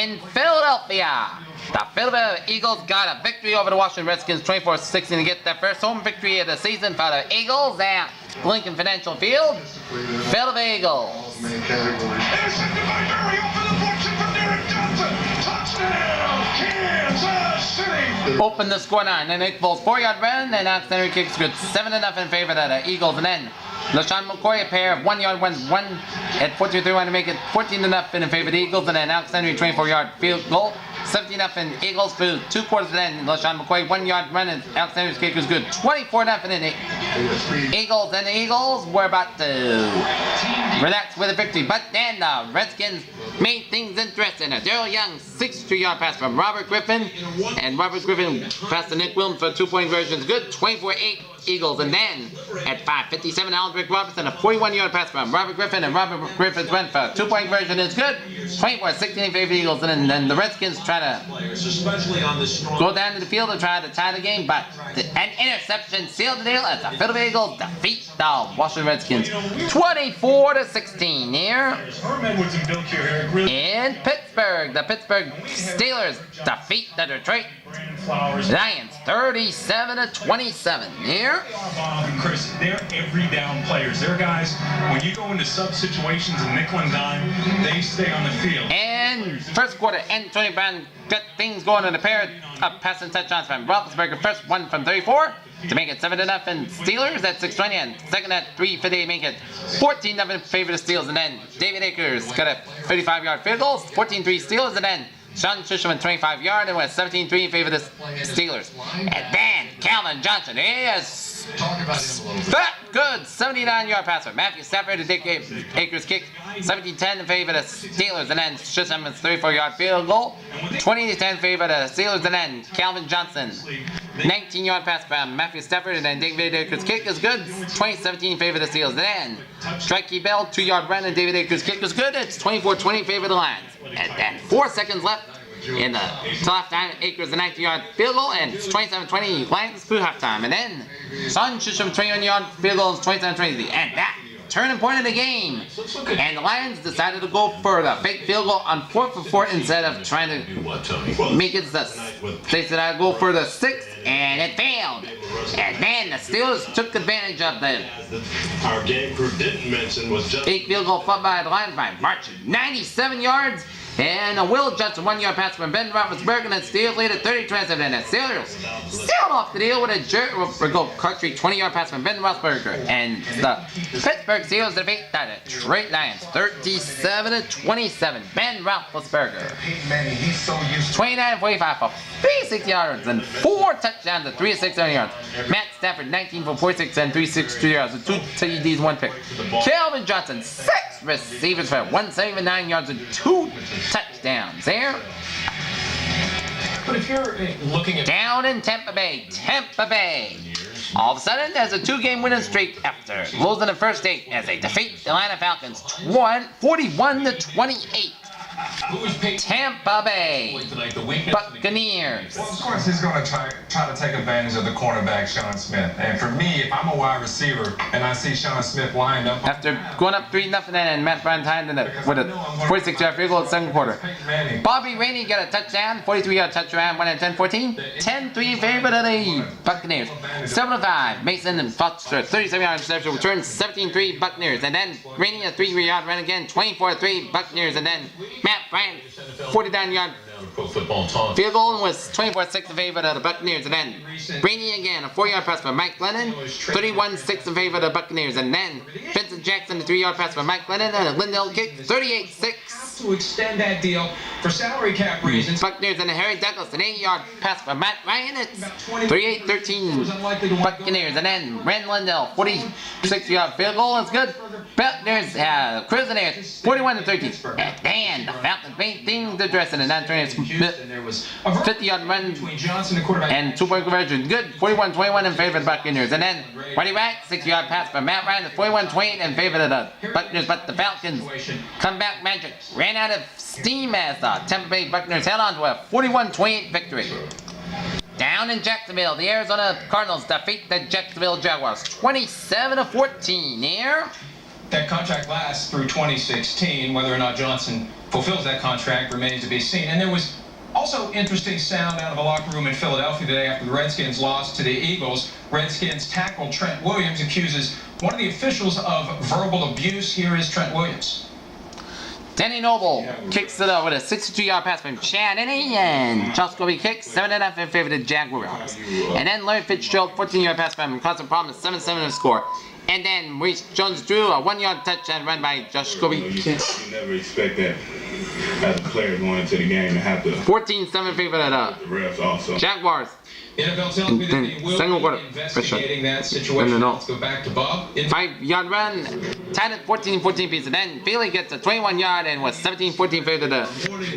in Philadelphia. The Philadelphia Eagles got a victory over the Washington Redskins 24-16 to get their first home victory of the season for the Eagles at Lincoln Financial Field. Philadelphia Eagles. Intercepted by Murray off the deflection from Derek Johnson. Touchdown, Kansas City. Open the score 9. Then Nick Foles 4-yard run and accidental kicks good 7-0 in favor of the Eagles. And then LaShawn McCoy, a pair of 1-yard runs, one at 14-3 to make it 14-0 in favor of the Eagles. And then Alex Henry 24-yard field goal. 17-0 Eagles through 2 quarters. And then LaShawn McCoy 1-yard run and Alex Henry's kick was good 24-0 in the Eagles. And the Eagles were about to relax with a victory. But then the Redskins made things interesting. A Darrell Young 63-yard pass from Robert Griffin. And Robert Griffin passed to Nick Williams for a 2-point conversion. Good 24-8 Eagles. And then at 5:57, Aldrich Robertson, a 41-yard pass from Robert Griffin. And Robert Griffin's went for a 2-point conversion. It's good 24-16 in favor of the Eagles. And then the Redskins try to go down to the field and try to tie the game. But an interception sealed the deal as the Philadelphia Eagles defeat the Washington Redskins 24-16 here. In Pittsburgh, the Pittsburgh Steelers defeat the Detroit Lions 37-27 here. Bob and Chris, they're every down players. They're guys, when you go into sub situations and nickel and dime, they stay on the field. And first quarter, Antonio Brown got things going on a pair of passing touchdowns from Roethlisberger. First one from 34 to make it 7-0 in Steelers at 6:20, and second at 3:58 make it 14-0 in favor of the Steelers. And then David Akers got a 35-yard field goal, 14-3 Steelers. And then Sean Shisherman 25-yard and went 17-3 in favor of the Steelers. And then Calvin Johnson, he is that good 79-yard pass from Matthew Stafford to Dick Akers kick 17-10 in favor of the Steelers. And then Shisherman's 34-yard field goal 20-10 in favor of the Steelers. And then Calvin Johnson 19-yard pass from Matthew Stafford, and then David Akers kick is good 20-17 in favor of the Steelers. And then Strikey Bell 2-yard run and David Akers kick is good. It's 24-20 in favor of the Lions. And then 4 seconds left in the halftime. Akers a 19-yard field goal, and it's 27-20 Lions through halftime. And then Sean Shisholm 21-yard field goal is 27-20. And that turning point of the game. And the Lions decided to go for the fake field goal on 4th and 4 instead of trying to make it the. They decided to go for the 6th, and it failed. And then the Steelers took advantage of the our game crew didn't mention was just fake field goal fought by the Lions by marching 97 yards. And a Will Johnson 1-yard pass from Ben Roethlisberger, and then Steelers lead at 30-27. And the Steelers sailed off the deal with a go country 20-yard pass from Ben Roethlisberger. And the Pittsburgh Steelers defeat the Detroit Lions 37-27. Ben Roethlisberger 29-45 for 36 yards and 4 touchdowns and 3 of 6 yards. Matt Stafford 19 for 46 and 362 yards with 2 TDs, 1 pick. Calvin Johnson 6 receivers for 179 yards and 2 touchdowns there. But if you're looking at down in Tampa Bay, all of a sudden there's a 2-game winning streak after losing the first 8 as they defeat the Atlanta Falcons 41-28. Tampa Bay Buccaneers. Well, of course, he's going to try to take advantage of the cornerback, Sean Smith. And for me, if I'm a wide receiver and I see Sean Smith lined up after going up 3-0 and Matt Bryant tied with a 46-yard field goal in the second quarter. Bobby Rainey got a touchdown, 43-yard touchdown, went at 10-14, 10-3 in favor of the Buccaneers. 7-5, Mason and Foster 37-yard interception, return 17-3 Buccaneers, and then Rainey a 3-yard run again, 24-3 Buccaneers, and then Matt Bryant 49-yard field goal was 24-6 in favor of the Buccaneers. And then Rainey again, a 4-yard pass for Mike Glennon, 31-6 in favor of the Buccaneers. And then Vincent Jackson, a 3-yard pass for Mike Glennon, and a Lindell kick, 38-6. To extend that deal for salary cap reasons. Buccaneers and Harry Douglas, an 8-yard pass for Matt Ryan. It's 38-13 Buccaneers. And then Ren Lindell, 46-yard field goal is good. Buccaneers cruising there, 41-13. And then the Falcons made things addressing and then turning 50-yard run and 2-point conversion. Good, 41-21 in favor of the Buccaneers. And then Roddy Wright, 6-yard pass for Matt Ryan, 41-28 in favor of the Buccaneers. But the Falcons comeback magic ran out of steam as the Tampa Bay Buccaneers held on to a 41-28 victory. Down in Jacksonville, the Arizona Cardinals defeat the Jacksonville Jaguars 27-14 here. That contract lasts through 2016, whether or not Johnson fulfills that contract remains to be seen. And there was also interesting sound out of a locker room in Philadelphia today after the Redskins lost to the Eagles. Redskins tackle Trent Williams accuses one of the officials of verbal abuse. Here is Trent Williams. Danny Noble kicks it up with a 62-yard pass from Chad Henne, and Charles Kobe kicks 7-0 in favor of the Jaguars. And then Larry Fitzgerald, 14-yard pass from Carson Palmer, 7-7 to score. And then Reese Jones drew a 1-yard touchdown run by Josh Kobe. You never expect that as a player going into the game to have to 14-7 in favor of the refs also. Jaguars. NFL tells me that they will be investigating that situation. Let's go back to Bob. 5-yard run, tied at 14-14 piece. And then Bailey gets a 21-yard and was 17-14 favor to the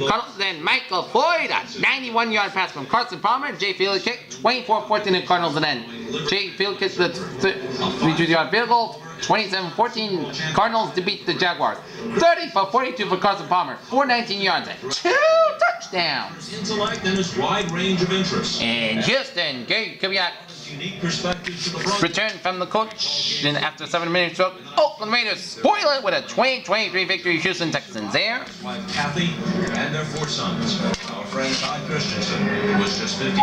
Cardinals. Then Michael Floyd, a 91-yard pass from Carson Palmer. Jay Field kicked 24-14 to Cardinals. And then Jay Field kicks the 32-yard field goal. 27-14, Cardinals to beat the Jaguars. 30 for 42 for Carson Palmer. 419 yards and 2 touchdowns. Intellect and his wide range of interests. And Houston, Gary Kubiak Unique perspective to the Broncos. return from the coach. And after 7 minutes, struck Oakland Raiders spoil it with a 20-23 victory. Houston Texans there. Wife Kathy and their 4 sons. Our friend Todd Christensen was just 50.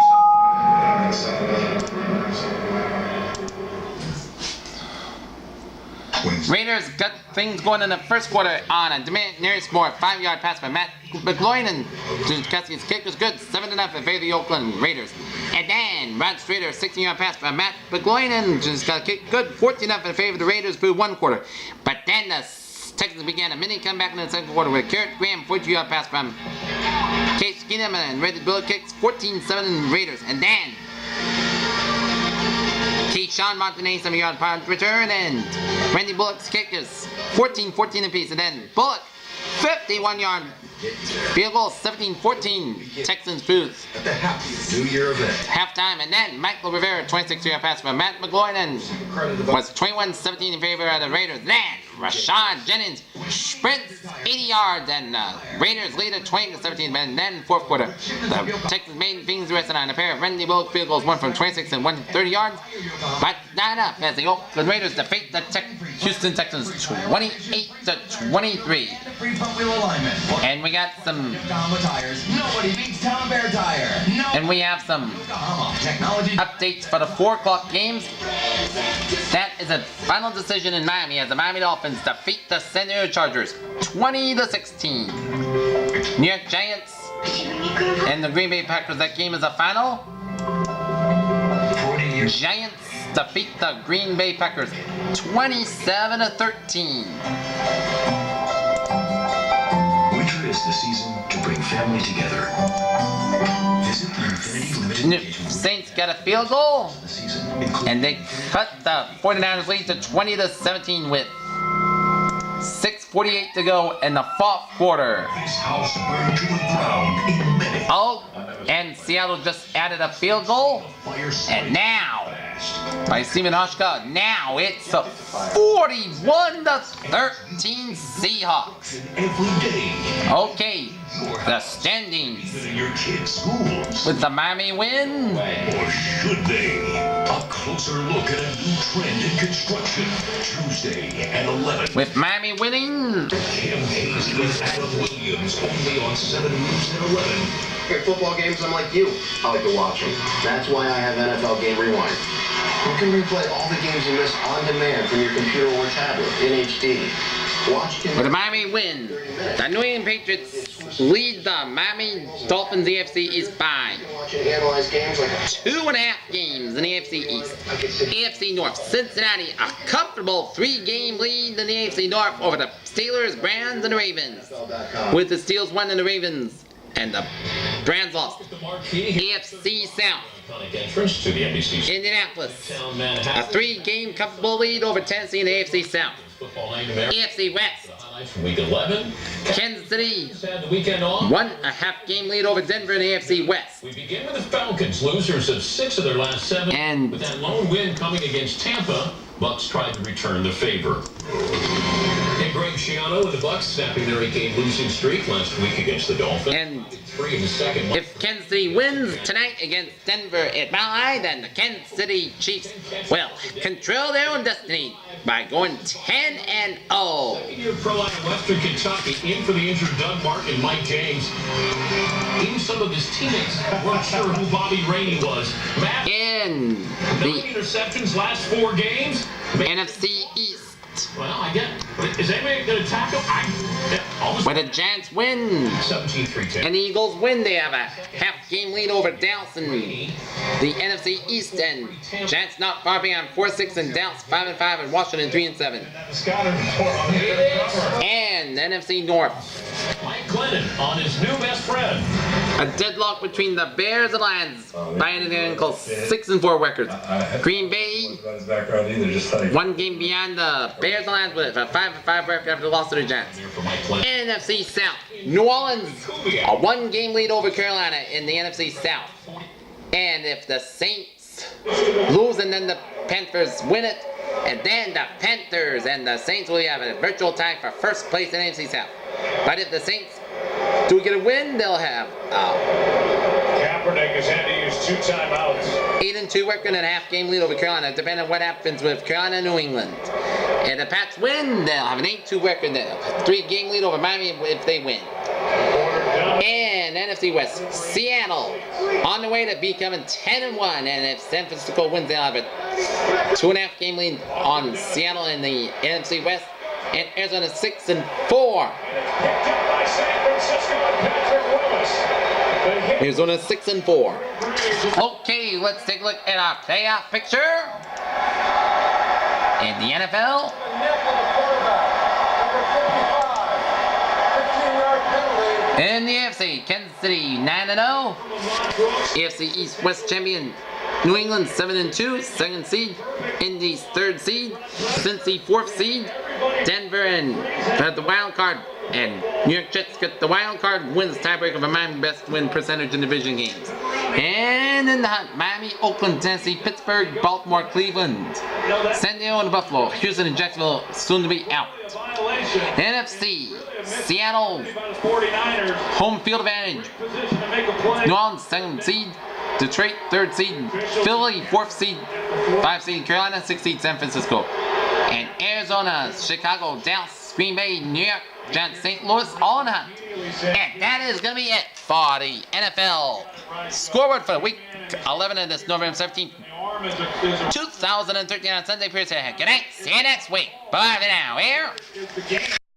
Raiders got things going in the first quarter on a Demarius Moore 5-yard pass by Matt McGloin, and Cassidy's kick was good, 7-0 in favor of the Oakland Raiders. And then Rod Strader 16-yard pass by Matt McGloin, and just got a kick good, 14-0 in favor of the Raiders for 1 quarter. But then the Texans began a mini comeback in the second quarter with Garrett Graham 42-yard pass from Case Keenum, and Randy Bullock kicks 14-7 Raiders. And then Keyshawn Montanez 7-yard punt return, and Randy Bullock's kick is 14-14 apiece. And then Bullock 51-yard field goal, 17-14 Texans booth. At the happiest New Year event. Halftime, and then Michael Rivera 26-yard pass from Matt McGloin, and was 21-17 in favor of the Raiders. Then Rashad Jennings sprints 80 yards, and Raiders lead at 20-17. And then fourth quarter, the Texans made things rested on a pair of Randy Bullock field goals, one from 26 and one from 30 yards. But not enough as the Oakland Raiders defeat the Houston Texans 28-23. And we got some. Nobody beats Tom Bear Tire. And we have some updates for the 4 o'clock games. That is a final decision in Miami as the Miami Dolphins defeat the San Diego Chargers 20-16. New York Giants and the Green Bay Packers. That game is a final. Giants defeat the Green Bay Packers 27-13. Winter is the season to bring family together. Visit the Infinity Limited Engagement Saints got a field goal, the season, including and they cut the 49ers lead to 20-17 with 6:48 to go in the fourth quarter. this house burned to the ground in minutes. Oh, and Seattle just added a field goal, and now by Steven Hoshka, now it's a 41-13 Seahawks. Every day, Okay, the standings in your kids' schools. with the Miami win. Or should they? A closer look at a new trend in construction. Tuesday at 11. With Miami winning. Kim Hayes with Adam Williams only on 7 News at 11. At football games, I'm like you. I like to watch them. That's why I have NFL Game Rewind. You can replay all the games you missed on demand from your computer or tablet in HD. Watch With the Miami win, the New England Patriots lead the Miami Dolphins AFC East by watch and analyze games like 2.5 games in the AFC East. AFC North, Cincinnati, a comfortable 3-game lead in the AFC North over the Steelers, Browns, and the Ravens. With the Steelers won and the Ravens and the Browns lost. AFC South, Entrance to the NBC Indianapolis, Town a Manhattan. 3-game comfortable lead over Tennessee in the AFC South. Football night in America. AFC West, Highlights from Week 11. Kansas City, Had the weekend off. 1.5 game lead over Denver in the AFC West. We begin with the Falcons, losers of 6 of their last 7. And with that lone win coming against Tampa, Bucks tried to return the favor. In great Schiano and the Bucks snapping their 8-game losing streak last week against the Dolphins. And 3 in the second. if Kansas City wins tonight against Denver at Mile High, then the Kansas City Chiefs will control their own destiny by going 10-0. Senior pro out of Western Kentucky, in for the injured Doug Martin and Mike James. Even some of his teammates weren't sure who Bobby Rainey was. Matt, In 9 the interceptions last 4 games. NFC East, Well, I get. Is anybody going to tackle? where the Giants win 17-3-10. and the Eagles win, they have a half-game lead over Dallas in the NFC East, and Giants not far behind 4-6 and Dallas 5-5 and Washington 3-7. And the NFC North, Mike Glennon on his new best friend. a deadlock between the Bears and Lions by an identical 6-4 records. Green Bay, one game behind the Bears and Lions with a 5-5 record after the loss to the Giants. NFC South, New Orleans, a 1-game lead over Carolina in the NFC South. And if the Saints lose and then the Panthers win it, and then the Panthers and the Saints will have a virtual tie for first place in the NFC South. But if the Saints do get a win, they'll have Kaepernick has had to use 2 timeouts. 8-2 record and a half-game lead over Carolina, depending on what happens with Carolina and New England. And the Pats win, they'll have an 8-2 record, and a 3-game lead over Miami if they win. And NFC West, Seattle on the way to becoming 10-1, and if San Francisco wins, they'll have a 2.5-game lead on Seattle in the NFC West. And Arizona 6-4. Arizona 6-4. Okay, let's take a look at our playoff picture in the NFL. In the AFC, Kansas City 9-0. AFC East West champion New England 7-2, 2nd seed. Indy's 3rd seed. Cincy 4th seed. Denver and the wild card, and New York Jets get the wild card, wins tiebreaker for Miami best win percentage in division games. And in the hunt, Miami, Oakland, Tennessee, Pittsburgh, Baltimore, Cleveland, San Diego and Buffalo, Houston and Jacksonville soon to be out. NFC, Seattle, home field advantage. New Orleans 2nd seed. Detroit 3rd seed. Philly 4th seed. 5th seed. Carolina 6th seed. San Francisco. And Arizona, Chicago, Dallas, Green Bay, New York, Giants, St. Louis, all in the hunt. And that is going to be it for the NFL scoreboard for week 11 of this November 17th, 2013 on Sunday. Good night. See you next week. Bye for now. Here.